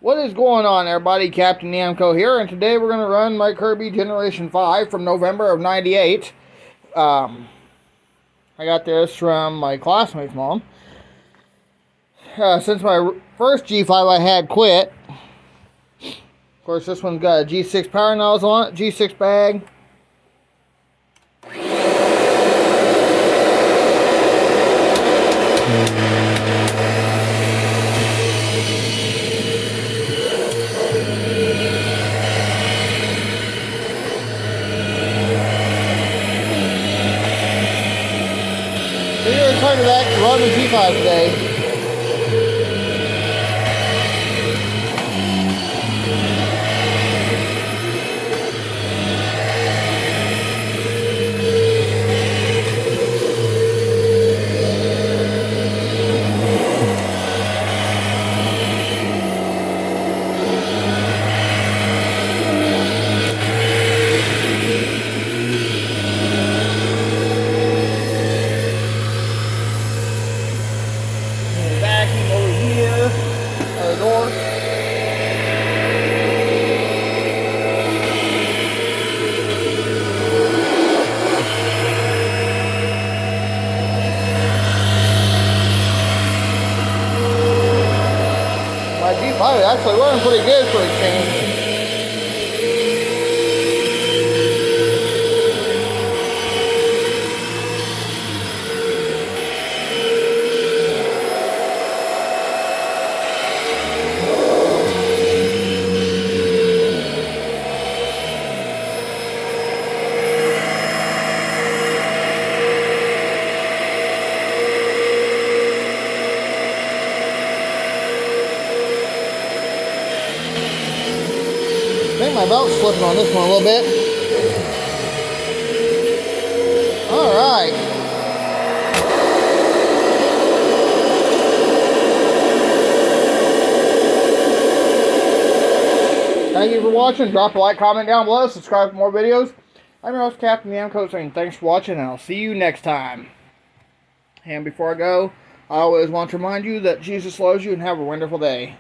What is going on, everybody? Captain Namco here, and today we're going to run my Kirby Generation 5 from November of '98. I got this from my classmate's mom. Since my first G5 I had quit. Of course, this one's got a G6 power nozzle on it, G6 bag. We're returning to that to run the G5 today. Vacuum over here, the door. My G5 is actually running pretty good for a change. I think my belt's slipping on this one a little bit. Alright. Thank you for watching. Drop a like, comment down below, subscribe for more videos. I'm your host, Captain Namco, saying thanks for watching, and I'll see you next time. And before I go, I always want to remind you that Jesus loves you, and have a wonderful day.